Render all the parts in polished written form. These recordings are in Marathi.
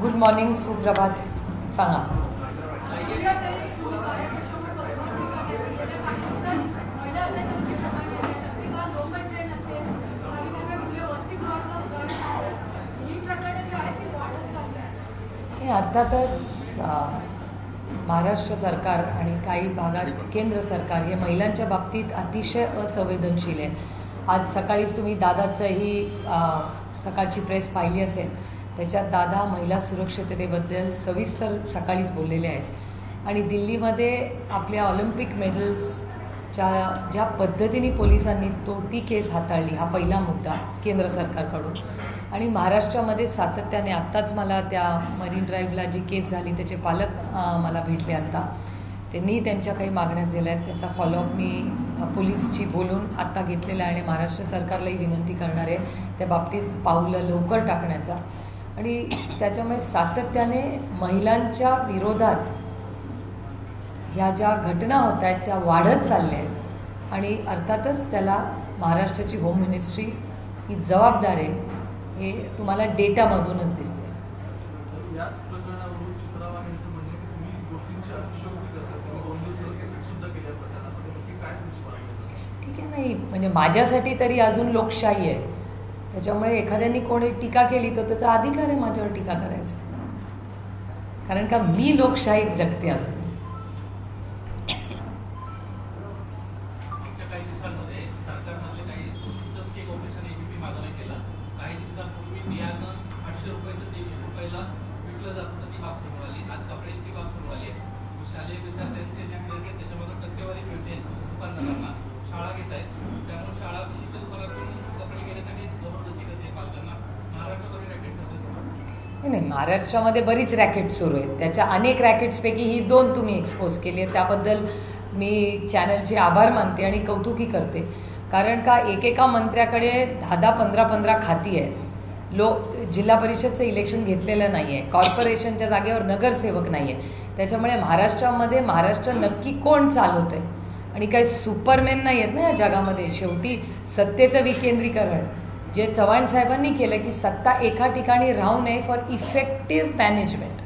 गुड मॉर्निंग, सुप्रभात. सांगा. हे अर्थातच महाराष्ट्र सरकार आणि काही भागात केंद्र सरकार हे महिलांच्या बाबतीत अतिशय असंवेदनशील आहे. आज सकाळीच तुम्ही दादाचंही सकाळची प्रेस पाहिली असेल. त्याच्यात दादा महिला सुरक्षिततेबद्दल सविस्तर सकाळीच बोललेले आहेत. आणि दिल्लीमध्ये आपल्या ऑलिम्पिक मेडल्सच्या ज्या पद्धतीने पोलिसांनी ती केस हाताळली, हा पहिला मुद्दा केंद्र सरकारकडून. आणि महाराष्ट्रामध्ये सातत्याने आत्ताच मला त्या मरीन ड्राईव्हला जी केस झाली त्याचे पालक मला भेटले आत्ता. त्यांनी त्यांच्या काही मागण्या दिल्या आहेत. त्याचा फॉलोअप मी पोलीसशी बोलून आत्ता घेतलेला आहे आणि महाराष्ट्र सरकारलाही विनंती करणार आहे त्या बाबतीत पाऊलं लवकर टाकण्याचा. आणि त्याच्यामुळे सातत्याने महिलांच्या विरोधात ह्या ज्या घटना होत आहेत त्या वाढत चालल्या आहेत. आणि अर्थातच त्याला महाराष्ट्राची होम मिनिस्ट्री ही जबाबदार आहे, हे तुम्हाला डेटामधूनच दिसते. ठीक आहे, नाही म्हणजे माझ्यासाठी तरी अजून लोकशाही आहे. त्याच्यामुळे एखाद्याने कोणी टीका केली तर त्याचा अधिकार आहे माझ्यावर टीका करायचा, कारण का मी लोकशाहीत जगते अजून. काही दिवसांमध्ये सरकारमधले काही गोष्टींचं स्टेक ऑपरेशन एबीपी मागं केलं. काही दिवसांपूर्वी बियाणं 800 रुपयाचं 23 रुपयाला विकलं जात होतं, ती बाब समोर आली. आज कपड्यांची बाब समोर आली आहे. शालेय विद्यार्थ्यांचे जे ड्रेस आहेत त्याच्यामध्ये टक्केवारी मिळते दुकानदारांना, शाळा घेत आहेत. त्यामुळे शाळा विशिष्ट दुकानातून कपडे घेण्यासाठी जबरदस्ती करते पालकांना. महाराष्ट्रामध्ये रॅकेट सध्या नाही, महाराष्ट्रामध्ये बरीच रॅकेट सुरू आहेत. त्याच्या अनेक रॅकेट्सपैकी ही 2 तुम्ही एक्सपोज केली आहेत, त्याबद्दल मी चॅनलचे आभार मानते आणि कौतुकी करते. कारण का एकेका मंत्र्याकडे 10-15 खाती आहेत. जिल्हा परिषदचं इलेक्शन घेतलेलं नाही आहे, कॉर्पोरेशनच्या जागेवर नगरसेवक नाही आहे. त्याच्यामुळे महाराष्ट्रामध्ये महाराष्ट्र नक्की कोण चालवतं आहे? आणि काही सुपरमॅन नाही आहेत ना या जगामध्ये. शेवटी सत्तेचं विकेंद्रीकरण जे चव्हाण साहेबांनी केलं की सत्ता एका ठिकाणी राहू नये फॉर इफेक्टिव्ह मॅनेजमेंट,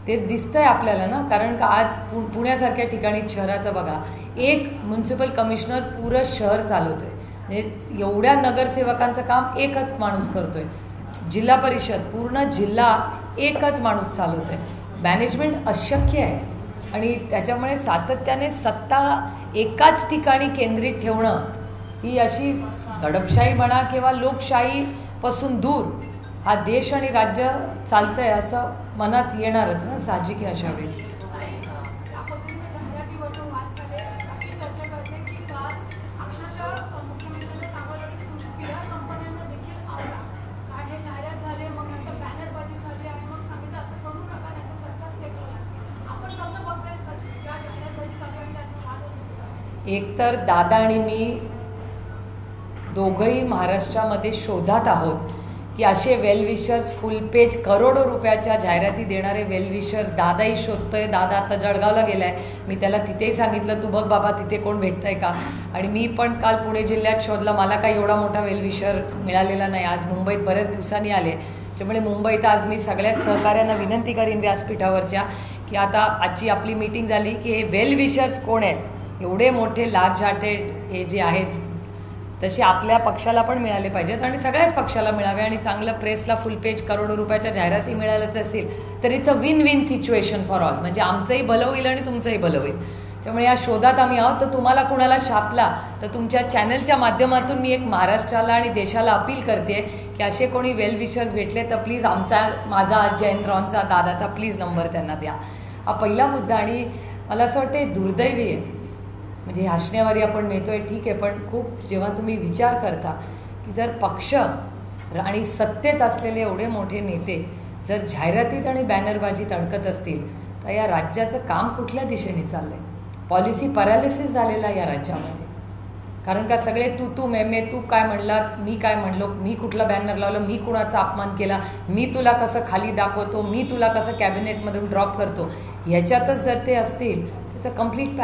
ते दिसतंय आपल्याला ना. कारण का आज पुण्यासारख्या ठिकाणी शहराचं बघा, एक म्युन्सिपल कमिशनर पुरं शहर चालवतोय. म्हणजे एवढ्या नगरसेवकांचं काम एकच माणूस करतोय. जिल्हा परिषद पूर्ण जिल्हा एकच माणूस चालवतोय. मॅनेजमेंट अशक्य आहे. आणि त्याच्यामुळे सातत्याने सत्ता एकाच ठिकाणी केंद्रित ठेवणं ही अशी दडपशाही म्हणा किंवा लोकशाहीपासून दूर हा देश आणि राज्य चालतंय असं मनात येणारच ना, साहजिक आहे अशा वेळेस. एकतर दादा आणि मी दोघंही महाराष्ट्रामध्ये शोधात आहोत की असे वेलविशर्स फुल पेज करोडो रुपयाच्या जाहिराती देणारे वेलविशर्स दादाही शोधतोय. दादा आता जळगावला गेला आहे. मी त्याला तिथेही सांगितलं तू बघ बाबा तिथे कोण भेटतं आहे का. आणि मी पण काल पुणे जिल्ह्यात शोधला, मला काही एवढा मोठा वेलविशर मिळालेला नाही. आज मुंबईत बऱ्याच दिवसांनी आले, त्यामुळे मुंबईत आज मी सगळ्याच सहकाऱ्यांना विनंती करीन व्यासपीठावरच्या की आता आजची आपली मीटिंग झाली की हे वेलविशर्स कोण आहेत. एवढे मोठे लार्ज हार्टेड हे जे आहेत तसे आपल्या पक्षाला पण मिळाले पाहिजेत आणि सगळ्याच पक्षाला मिळावे. आणि चांगलं प्रेसला फुल पेज करोडो रुपयाच्या जाहिराती मिळाल्याच असतील तर it's a win win situation for all. म्हणजे आमचंही भलं होईल आणि तुमचंही भलं होईल. त्यामुळे या शोधात आम्ही आहोत. तर तुम्हाला कुणाला शापला तर तुमच्या चॅनलच्या माध्यमातून मी एक महाराष्ट्राला आणि देशाला अपील करते की असे कोणी वेलविशर्स भेटले तर प्लीज माझा जयंतरावांचा दादाचा प्लीज नंबर त्यांना द्या. हा पहिला मुद्दा. आणि मला असं वाटतं दुर्दैवी आहे, म्हणजे हसण्यावारी आपण नेतोय ठीक आहे, पण खूप जेव्हा तुम्ही विचार करता की जर पक्ष आणि सत्तेत असलेले एवढे मोठे नेते जर जाहिरातीत आणि बॅनरबाजीत अडकत असतील तर या राज्याचं काम कुठल्या दिशेने चाललं आहे. पॉलिसी पॅरालिसिस झालेला या राज्यामध्ये. कारण का सगळे तू मे तू काय म्हणला, मी काय म्हणलो, मी कुठला बॅनर लावलं, मी कुणाचा अपमान केला, मी तुला कसं खाली दाखवतो, मी तुला कसं कॅबिनेटमधून ड्रॉप करतो, ह्याच्यातच जर ते असतील त्याचं कम्प्लीट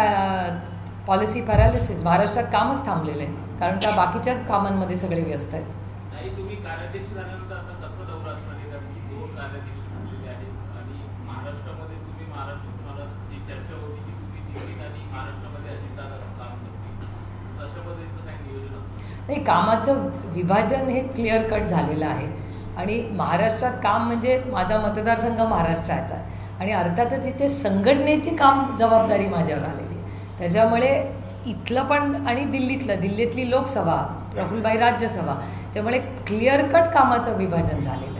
पॉलिसी पॅरालिसिस. महाराष्ट्रात कामच थांबलेलं आहे कारण का बाकीच्याच कामांमध्ये सगळे व्यस्त आहेत. नाही, कामाचं विभाजन हे क्लिअर कट झालेलं आहे आणि महाराष्ट्रात काम म्हणजे माझा मतदारसंघ महाराष्ट्राचा आहे आणि अर्थातच इथे संघटनेची काम जबाबदारी माझ्यावर आलेली आहे. त्याच्यामुळे इथलं पण आणि दिल्लीतली लोकसभा, प्रफुल्लभाई राज्यसभा, त्यामुळे क्लिअर कट कामाचं विभाजन झालेलं आहे.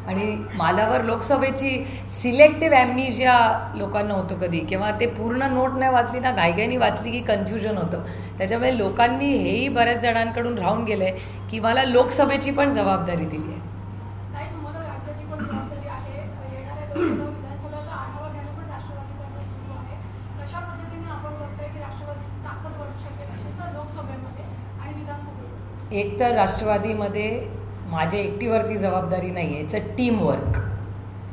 आणि मालावर लोकसभेची सिलेक्टिव्ह ॲम्निशिया लोकांना होतं कधी, किंवा ते पूर्ण नोट नाही वाचली ना, घाईघाईनी वाचली की कन्फ्युजन होतं. त्याच्यामुळे लोकांनी हेही बऱ्याच जणांकडून राहून गेलं आहे की मला लोकसभेची पण जबाबदारी दिली आहे. एक तर राष्ट्रवादीमध्ये माझ्या एकटीवरती जबाबदारी नाही आहे, इट्स अ टीम वर्क.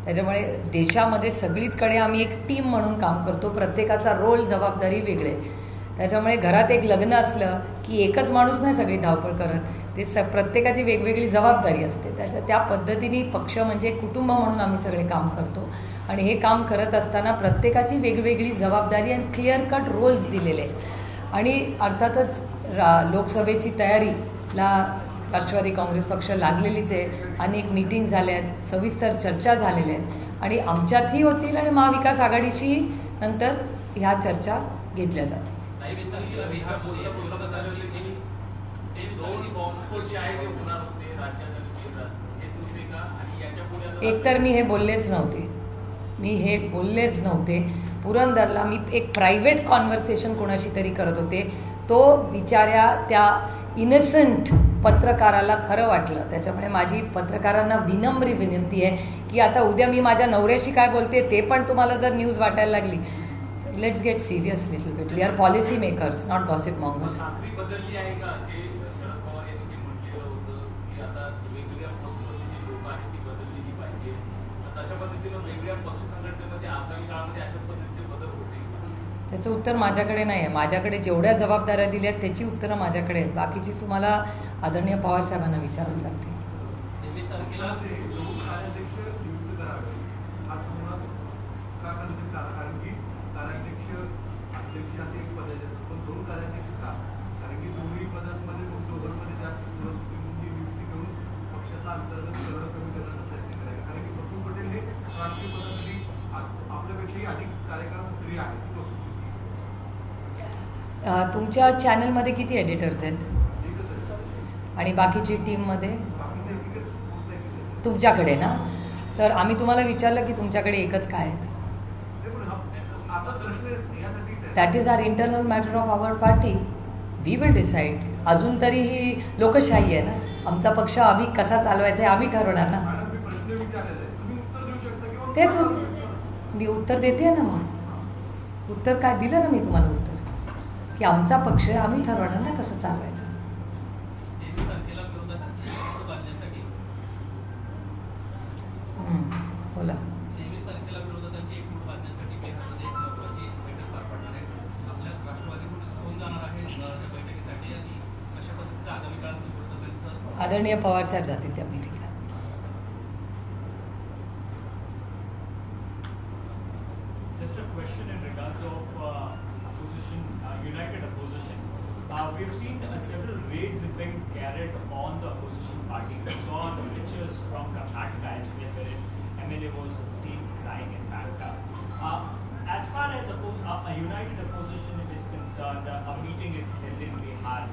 त्याच्यामुळे देशामध्ये सगळीचकडे आम्ही एक टीम म्हणून काम करतो, प्रत्येकाचा रोल जबाबदारी वेगळे. त्याच्यामुळे घरात एक लग्न असलं की एकच माणूस नाही सगळी धावपळ करत, ते प्रत्येकाची वेगवेगळी जबाबदारी असते. त्या पद्धतीने पक्ष म्हणजे कुटुंब म्हणून आम्ही सगळे काम करतो आणि हे काम करत असताना प्रत्येकाची वेगवेगळी जबाबदारी आणि क्लिअर कट रोल्स दिलेले आहेत. आणि अर्थातच लोकसभेची तयारीला राष्ट्रवादी काँग्रेस पक्ष लागलेलीच आहे. अनेक मीटिंग झाल्या आहेत, सविस्तर चर्चा झालेल्या आहेत आणि आमच्यातही होतील आणि महाविकास आघाडीची नंतर ह्या चर्चा घेतल्या जातील. एकतर मी हे बोललेच नव्हते. पुरंदरला मी एक प्रायव्हेट कॉन्व्हर्सेशन कोणाशी तरी करत होते, तो बिचाऱ्या त्या इनोसंट पत्रकाराला खरं वाटलं. त्याच्यामुळे माझी पत्रकारांना विनम्र विनंती आहे की आता उद्या मी माझ्या नवऱ्याशी काय बोलते ते पण तुम्हाला जर न्यूज वाटायला लागली, let's get serious little bit. We are policy makers, not gossip mongers. त्याचं उत्तर माझ्याकडे नाही आहे. माझ्याकडे जेवढ्या जबाबदाऱ्या दिल्या आहेत त्याची उत्तरं माझ्याकडे आहेत. बाकीची तुम्हाला आदरणीय पवार साहेबांना विचारावी लागते. तुमच्या चॅनलमध्ये किती एडिटर्स आहेत आणि बाकीची टीममध्ये तुमच्याकडे ना? तर आम्ही तुम्हाला विचारलं की तुमच्याकडे एकच काय आहेत. That is our internal matter of our party. We will decide. अजून तरी ही लोकशाही आहे ना, आमचा पक्ष आम्ही कसा चालवायचा आहे आम्ही ठरवणार ना. तेच मी उत्तर देते ना. मग उत्तर काय दिलं ना मी तुम्हाला उत्तर की आमचा पक्ष आम्ही ठरवणार ना कसं चालवायचं. बोला. आदरणीय पवार साहेब जातील त्या मीटिंगला. We've seen several raids being carried on the opposition party. We saw pictures from Karnataka as well, wherein MLA was seen crying in fact. As far as a united opposition is concerned, a meeting is held in Bihar.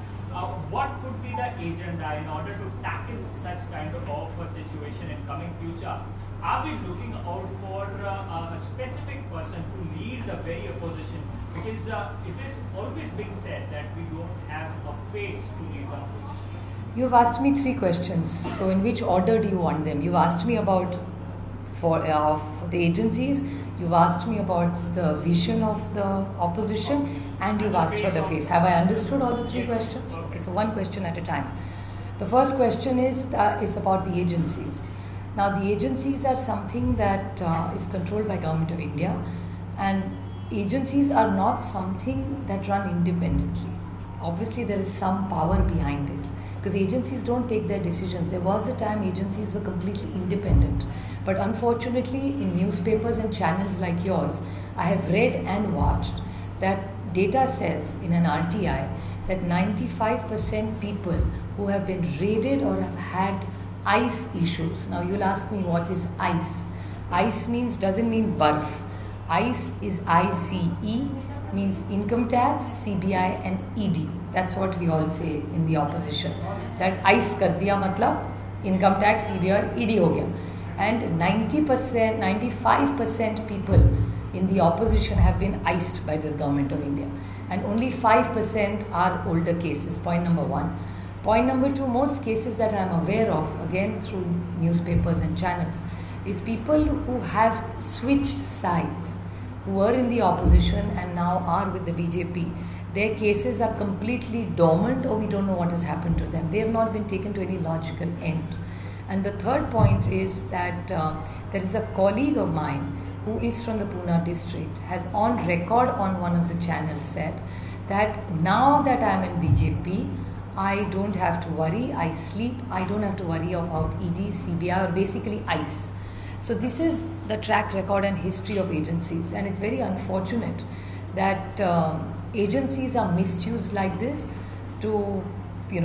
What could be the agenda in order to tackle such kind of a situation in coming future? Are we looking out for a specific person to lead the very opposition? Because it is always being said that we don't have a face to lead the opposition. You've asked me 3 questions. So in which order do you want them? You've asked me about of the agencies, you've asked me about the vision of the opposition, and you've asked for the face. Have I understood all the 3 questions? Okay, so one question at a time. The first question is about the agencies. Now the agencies are something that is controlled by Government of India, and agencies are not something that run independently. Obviously there is some power behind it because agencies don't take their decisions. There was a time agencies were completely independent, but unfortunately in newspapers and channels like yours I have read and watched that data says in an RTI that 95% people who have been raided or have had ICE issues. Now you'll ask me, what is ICE? ICE doesn't mean barf. ICE is ICE, means income tax, CBI and ED. That's what we all say in the opposition. That ICE kar diya matlab income tax, CBI or ED ho gaya. And 90%, 95% people in the opposition have been iced by this government of India. And only 5% are older cases, point number one. Point number two, most cases that I'm aware of, again through newspapers and channels, is people who have switched sides, who were in the opposition and now are with the BJP. Their cases are completely dormant, or we don't know what has happened to them. They have not been taken to any logical end. And the third point is that there is a colleague of mine who is from the Pune district, has on record on one of the channels said that now that I am in BJP, I don't have to worry, I sleep, I don't have to worry about ED, CBI or basically ICE. So this is the track record and history of agencies, and it's very unfortunate that agencies are misused like this to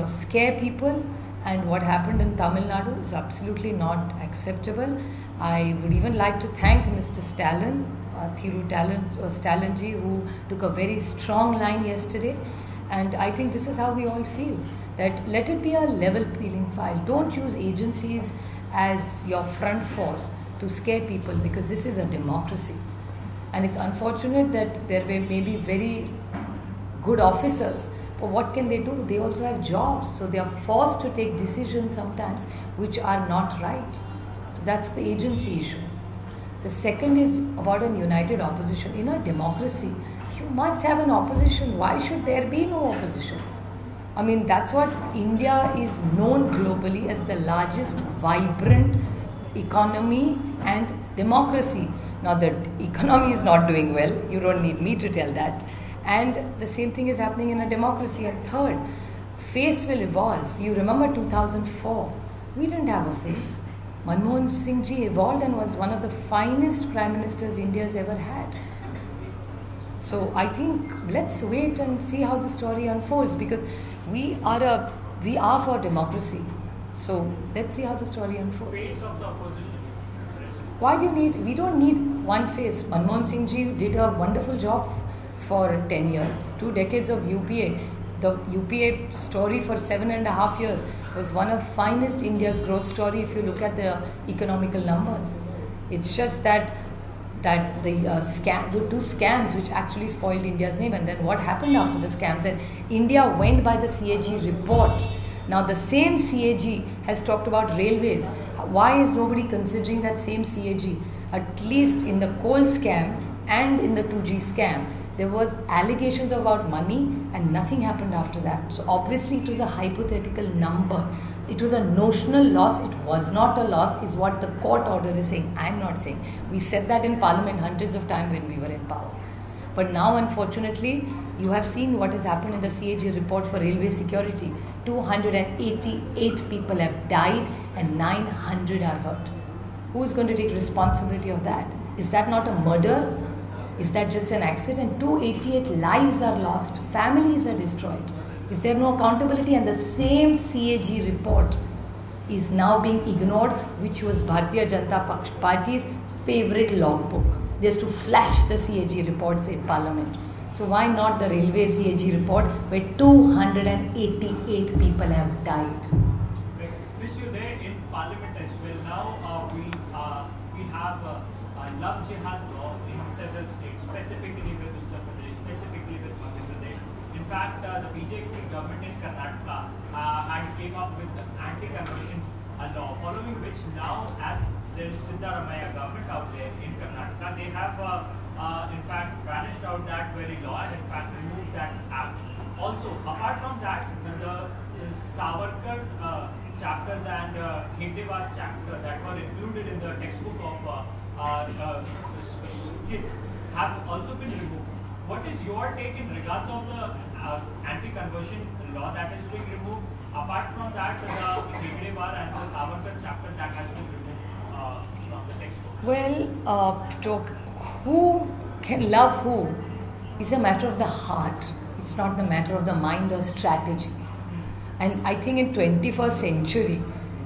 scare people. And what happened in Tamil Nadu is absolutely not acceptable. I would even like to thank Mr. Stalin, Stalinji, who took a very strong line yesterday. And I think this is how we all feel, that let it be a level peeling file. Don't use agencies as your front force to scare people, because this is a democracy. And it's unfortunate that there may be very good officers, but what can they do? They also have jobs, so they are forced to take decisions sometimes which are not right. So that's the agency issue. The second is about an united opposition. In a democracy, you must have an opposition. Why should there be no opposition? I mean, that's what India is known globally as, the largest vibrant economy and democracy. Now the economy is not doing well, you don't need me to tell that. And the same thing is happening in a democracy. And third, face will evolve. You remember 2004, we didn't have a face. Manmohan Singh ji evolved and was one of the finest prime ministers India's ever had. So I think let's wait and see how the story unfolds, because we are for democracy. So let's see how the story unfolds. Face of the opposition. Why do you need? We don't need one face. Manmohan Singh ji did a wonderful job for 10 years, 2 decades of UPA. The UPA story for 7.5 years was one of finest India's growth story if you look at the economical numbers. It's just that the two scams which actually spoiled India's name. And then what happened after the scams? And India went by the CAG report. Now the same CAG has talked about railways. Why is nobody considering that same CAG? At least in the coal scam and in the 2G scam, there was allegations about money and nothing happened after that. So obviously it was a hypothetical number. It was a notional loss. It was not a loss is what the court order is saying. I'm not saying. We said that in Parliament hundreds of times when we were in power. But now unfortunately, you have seen what has happened in the CAG report for railway security. 288 people have died and 900 are hurt. Who is going to take responsibility of that? Is that not a murder? Is that just an accident? 288 lives are lost. Families are destroyed. Is there no accountability? And the same CAG report is now being ignored, which was Bharatiya Janata Party's favorite logbook. They used to flash the CAG reports in Parliament. So why not the railway CAG report where 288 people have died? Miss, you there in Parliament as well. Now we have love jihad law in several states, specifically with Uttar Pradesh, specifically with Madhya Pradesh. In fact, the BJP government in Karnataka had came up with the anti-conversion law, following which now, as there is Siddaramaiah government out there in Karnataka, they have in fact vanished out that very law and in fact removed that act. Also, apart from that, the Savarkar chapters and Hegdewas chapter that were included in the textbook of kids have also been removed. What is your take in regards of the anti-conversion law that is being removed? Apart from that, the Hegdewas and the Savarkar chapter that has been removed from the textbook. Well, who can love who is a matter of the heart. It's not the matter of the mind or strategy. And I think in 21st century,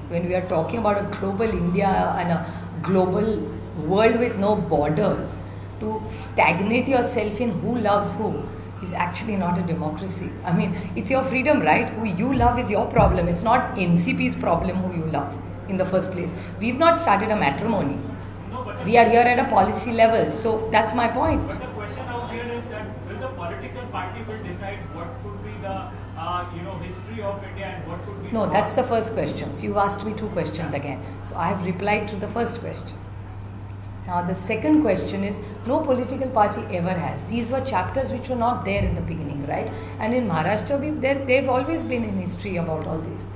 when we are talking about a global India and a global world with no borders, to stagnate yourself in who loves who is actually not a democracy. I mean, it's your freedom, right? Who you love is your problem. It's not NCP's problem who you love in the first place. We've not started a matrimony. No, but We are here at a policy level. So that's my point. But the question out here is that will the political party will decide what could be the history of India and what could be No, that's the first question. So you've asked me two questions again. So I have replied to the first question. Now the second question is, no political party ever has. These were chapters which were not there in the beginning, right? And in Maharashtra, they've always been in history about all this.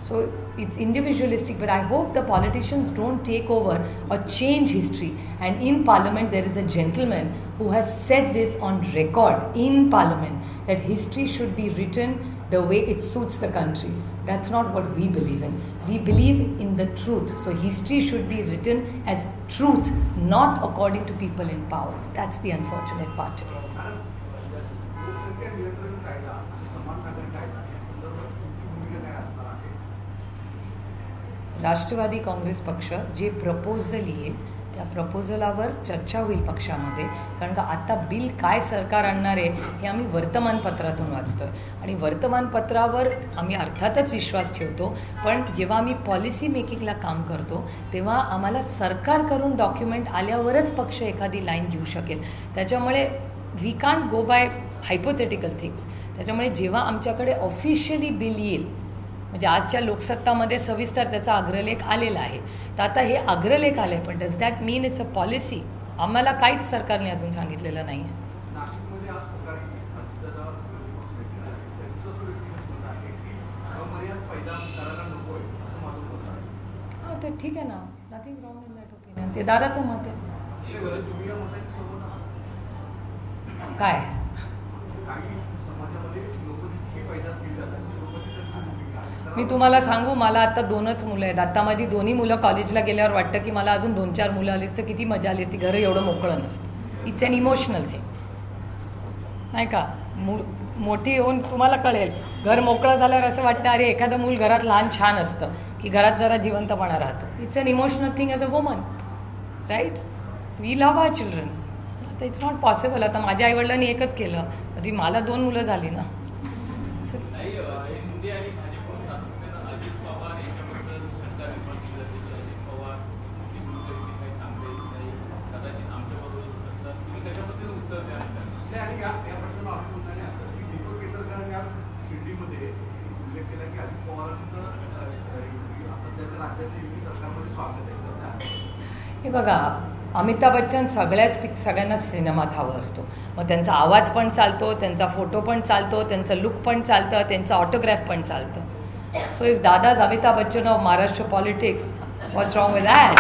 So it's individualistic, but I hope the politicians don't take over or change history. And in Parliament, there is a gentleman who has said this on record in Parliament, that history should be written the way it suits the country. That's not what we believe in. We believe in the truth. So history should be written as truth, not according to people in power. That's the unfortunate part today. Rashtrawadi Congress पक्ष जे प्रपोजल येईल त्या प्रपोजलावर चर्चा होईल पक्षामध्ये, कारण का आता बिल काय सरकार आणणार आहे हे आम्ही वर्तमानपत्रातून वाचतोय आणि वर्तमानपत्रावर आम्ही अर्थातच विश्वास ठेवतो, पण जेव्हा आम्ही पॉलिसी मेकिंगला काम करतो तेव्हा आम्हाला सरकारकडून डॉक्युमेंट आल्यावरच पक्ष एखादी लाईन घेऊ शकेल. त्याच्यामुळे we can't go by hypothetical things. त्याच्यामुळे जेव्हा आमच्याकडे ऑफिशियली बिल येईल, म्हणजे आजच्या लोकसत्तामध्ये सविस्तर त्याचा अग्रलेख आलेला आहे, तर आता हे अग्रलेख आले पण does that mean it's a policy? आम्हाला काहीच सरकारने अजून सांगितलेलं नाही आहे. हां, तर ठीक आहे ना, nothing wrong in that opinion. ते दादाचं मत आहे. काय मी तुम्हाला सांगू, मला आता 2च मुलं आहेत. आता माझी दोन्ही मुलं कॉलेजला गेल्यावर वाटतं की मला अजून 2-4 मुलं आलीच तर किती मजा आली असती. घर एवढं मोकळं नसतं. इट्स अन इमोशनल थिंग, नाही का? मोठी होऊन तुम्हाला कळेल, घर मोकळं झाल्यावर असं वाटतं अरे एखादं मूल घरात लहान छान असतं की घरात जरा जिवंतपणा राहतो. It's an emotional thing as a woman, right? We love our children. आता इट्स नॉट पॉसिबल. आता माझ्या आईवडिलांनी एकच केलं तरी मला 2 मुलं झाली ना. हे बघा, अमिताभ बच्चन सगळ्यांना सिनेमात हवं असतो. मग त्यांचा आवाज पण चालतो, त्यांचा फोटो पण चालतो, त्यांचं लुक पण चालतं, त्यांचं ऑटोग्राफ पण चालतं. So if Dada's Amitabh Bachchan of Maharashtra politics, what's wrong with that?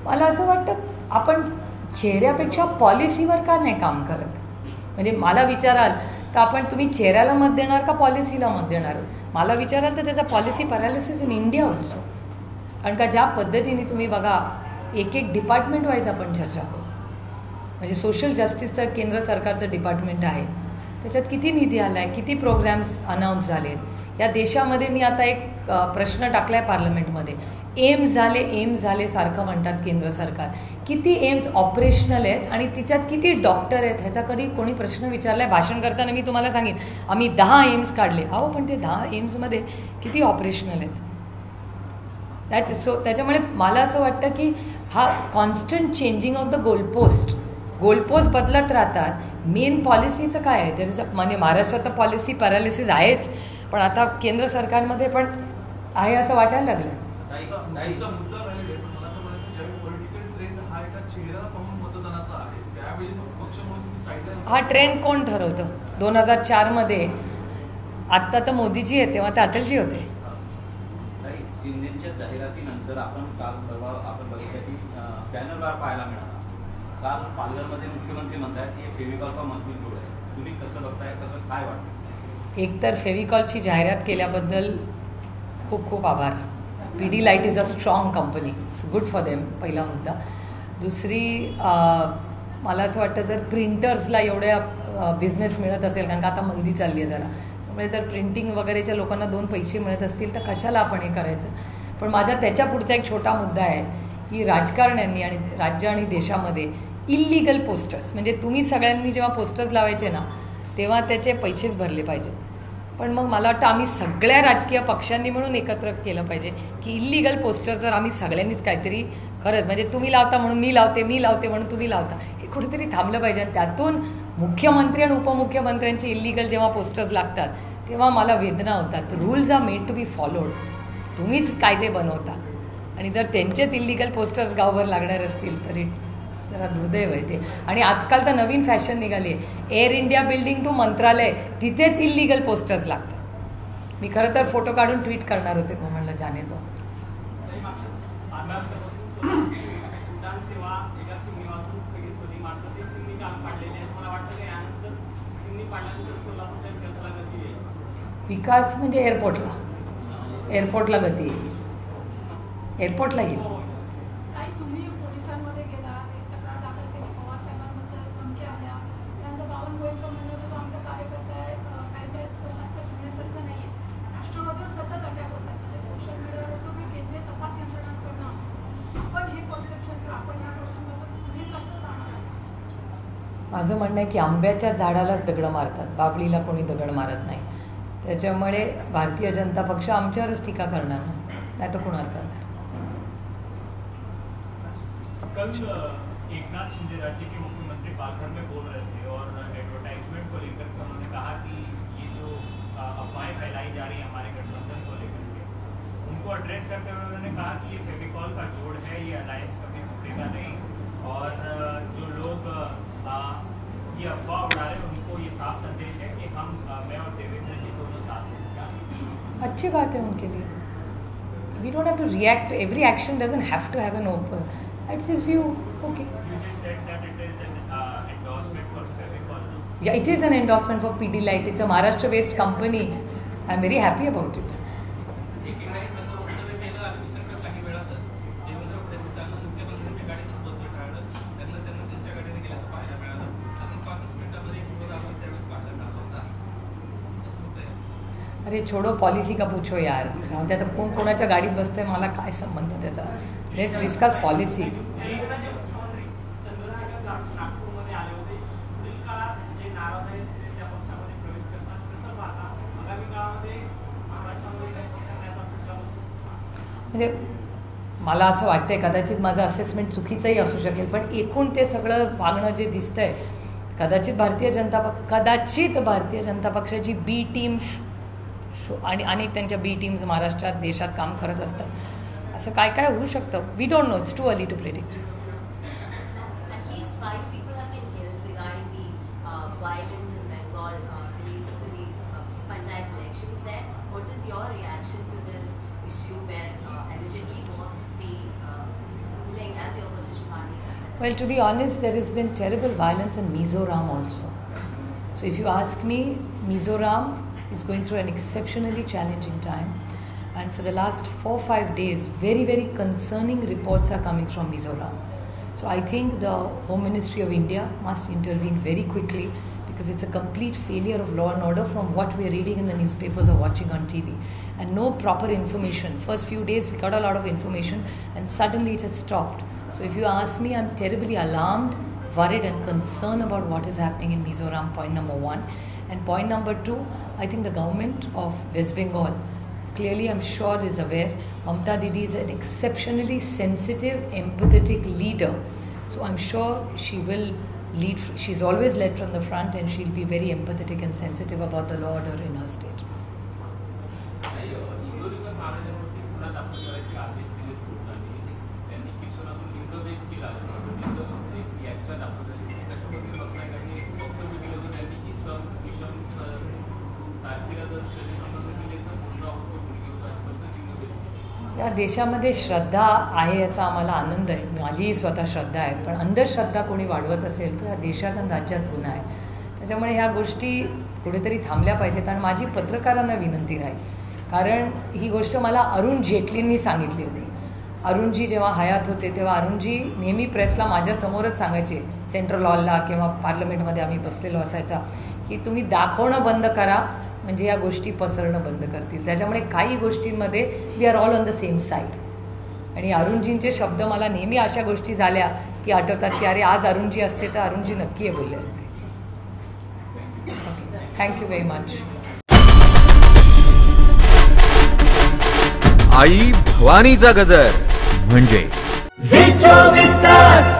मला असं वाटतं आपण चेहऱ्यापेक्षा पॉलिसीवर का नाही काम करत. म्हणजे मला विचाराल तर तुम्ही चेहऱ्याला मत देणार का पॉलिसीला मत देणार? मला विचाराल तर त्याचा policy paralysis in India also. कारण का ज्या पद्धतीने तुम्ही बघा, एक डिपार्टमेंट वाईज आपण चर्चा करू. म्हणजे सोशल जस्टिसचं केंद्र सरकारचं डिपार्टमेंट आहे, त्याच्यात किती निधी आला आहे, किती प्रोग्रॅम्स अनाऊन्स झालेत. या देशामध्ये मी आता एक प्रश्न टाकला आहे पार्लमेंटमध्ये, एम्स झाले सारखं म्हणतात केंद्र सरकार. किती एम्स ऑपरेशनल आहेत आणि तिच्यात किती डॉक्टर आहेत ह्याच्याकडे कोणी प्रश्न विचारला आहे? भाषण करताना मी तुम्हाला सांगेन आम्ही 10 एम्स काढले. अहो पण ते 10 एम्समध्ये किती ऑपरेशनल आहेत? त्याच्यामुळे मला असं वाटतं की हा constant changing of the goalpost बदलत राहतात. मेन पॉलिसीचं काय आहे? तरी म्हणजे महाराष्ट्रात तर पॉलिसी पॅरालिसिस आहेच, पण आता केंद्र सरकारमध्ये पण आहे असं वाटायला लागलं. हा ट्रेंड कोण ठरवतं? 2004 आत्ता तर मोदीजी आहेत, तेव्हा ते अटलजी होते. शिंदेच्या जाहिरातीनंतर आपण काल परवा आपण बघितलं की बॅनर बार पाहायला मिळाला काल पालघरमध्ये मुख्यमंत्री म्हणतात की फेविकॉलचा मजबूत जोड आहे. तुम्ही कसं बघताय, कसं काय वाटतं? एकतर फेविकॉलची जाहिरात केल्याबद्दल खूप खूप आभार. Pidilite is a strong company, it's good for them, पहिला मुद्दा. दुसरी, मला असं वाटतं जर प्रिंटर्सला एवढ्या बिझनेस मिळत असेल, कारण का आता मंदी चालली आहे जरा, त्यामुळे जर प्रिंटिंग वगैरेच्या लोकांना 2 पैसे मिळत असतील तर कशाला आपण हे करायचं. पण माझा त्याच्या पुढचा एक छोटा मुद्दा आहे की राजकारण्यांनी आणि राज्य आणि देशामध्ये इल्लिगल पोस्टर्स, म्हणजे तुम्ही सगळ्यांनी जेव्हा पोस्टर्स लावायचे ना तेव्हा त्याचे पैसेच भरले पाहिजे. पण मग मला वाटतं आम्ही सगळ्या राजकीय पक्षांनी मिळून एकत्र केलं पाहिजे की इल्लिगल पोस्टर्सवर आम्ही सगळ्यांनीच काहीतरी, खरंच म्हणजे तुम्ही लावता म्हणून मी लावते, मी लावते म्हणून तुम्ही लावता, हे कुठेतरी थांबलं पाहिजे. आणि त्यातून मुख्यमंत्री आणि उपमुख्यमंत्र्यांचे इल्लिगल जेव्हा पोस्टर्स लागतात तेव्हा मला वेदना होतात. Rules are made to be followed. तुम्हीच कायदे बनवता आणि जर त्यांचेच इल्लिगल पोस्टर्स गावभर लागणार असतील तरी जरा दुर्दैव आहे ते. आणि आजकाल तर नवीन फॅशन निघाली आहे, एअर इंडिया बिल्डिंग टू मंत्रालय तिथेच इल्लिगल पोस्टर्स लागतात. मी खरं तर फोटो काढून ट्विट करणार होते, मग म्हणलं जाणे भाऊ. विकास म्हणजे एअरपोर्टला गती येईल, एअरपोर्टला येईल. तुम्ही पोलिसांमध्ये गेला, एक तक्रार दाखल केली, पवार साहेबांबद्दल धमकी आल्या, त्यानंतर बावनकुळेंचं म्हणणं होतं आमचा कार्यकर्ता आहे, कायद्यात सुटण्यासारखं नाही आहे. राष्ट्रवादीवर सतत अटॅक होतात, म्हणजे सोशल मीडियावर असो की केंद्रीय तपास यंत्रणांकडनं असो. पण हे परसेप्शन किंवा आपण या गोष्टींबद्दल तुम्ही कसं जाणार? माझं म्हणणं आहे की आंब्याच्या झाडालाच दगडं मारतात, बाबळीला कोणी दगड मारत नाही. त्याच्यामुळे भारतीय जनता पक्ष आमच्यावरच टीका करणार नाही तर कुणावर करणार. कल एकनाथ शिंदे राज्य के मुख्यमंत्री पालघर में बोल रहे थे और एडवर्टाइजमेंट को लेकर के उन्होंने कहा कि ये जो अफवाहें फैलाई जा रही है हमारे गठबंधन को लेकर के, उनको एड्रेस करते हुए उन्होंने कहा कि ये फेविकॉल का जोड़ है, ये अलायंस कभी टूटेगा नहीं. और जो लोग ये अफवाह उड़ा रहे हैं उनको ये साफ संदेश है कि हम, मैं और देवेंद्र जी दोनों साथ हैं. अच्छी बात है उनके लिए. We don't have to react, every action doesn't have to have an open. That's his view. Okay. You just said that it is an endorsement for Fevicol. Yeah, it is an endorsement for Pidilite. It's a Maharashtra-based company. I'm very happy about it. अरे छोडो, पॉलिसी का पूछो यार. आता कोण कोणाच्या गाडीत बसतंय मला काय संबंध त्याचा. Let's discuss policy. म्हणजे मला असं वाटतंय कदाचित माझं असेसमेंट चुकीचंही असू शकेल, पण एकूण ते सगळं वागणं जे दिसतंय कदाचित भारतीय जनता पक्षाची बी टीम आणि अनेक त्यांच्या बी टीम्स महाराष्ट्रात देशात काम करत असतात. असं काय काय होऊ शकतं. We don't know, it's too early to predict. At least 5 people have been killed regarding the violence in Bengal related to the panchayat elections there. What is your reaction to this issue where allegedly both the ruling and the opposition parties have been? Well, to be honest, there has been terrible violence in Mizoram also. So if you ask me, Mizoram is going through an exceptionally challenging time. And for the last 4-5 days, very, very concerning reports are coming from Mizoram. So I think the Home Ministry of India must intervene very quickly because it's a complete failure of law and order from what we're reading in the newspapers or watching on TV. And no proper information. First few days we got a lot of information and suddenly it has stopped. So if you ask me, I'm terribly alarmed, worried and concerned about what is happening in Mizoram, point number 1. And point number 2, I think the government of West Bengal, clearly I'm sure is aware, Mamta Didi is an exceptionally sensitive, empathetic leader. So I'm sure she will lead, she's always led from the front and she'll be very empathetic and sensitive about the law order in her state. या देशामध्ये श्रद्धा आहे याचा आम्हाला आनंद आहे. माझीही स्वतः श्रद्धा आहे, पण अंधश्रद्धा कोणी वाढवत असेल तर ह्या देशात आणि राज्यात गुन्हा आहे. त्याच्यामुळे ह्या गोष्टी कुठेतरी थांबल्या पाहिजेत. आणि माझी पत्रकारांना विनंती राहील, कारण ही गोष्ट मला अरुण जेटलींनी सांगितली होती. अरुणजी जेव्हा हयात होते तेव्हा अरुणजी नेहमी प्रेसला माझ्यासमोरच सांगायचे, सेंट्रल हॉलला किंवा पार्लमेंटमध्ये आम्ही बसलेलो असायचा, की तुम्ही दाखवणं बंद करा म्हणजे या गोष्टी पसरणं बंद करतील. त्याच्यामुळे काही गोष्टींमध्ये we are all on the same side. आणि अरुणजींचे शब्द मला नेहमी अशा गोष्टी झाल्या की आठवतात की अरे आज अरुणजी असते तर अरुणजी नक्की हे बोलले असते. Thank you very much. आई भवानीचा गजर म्हणजे 24 तास.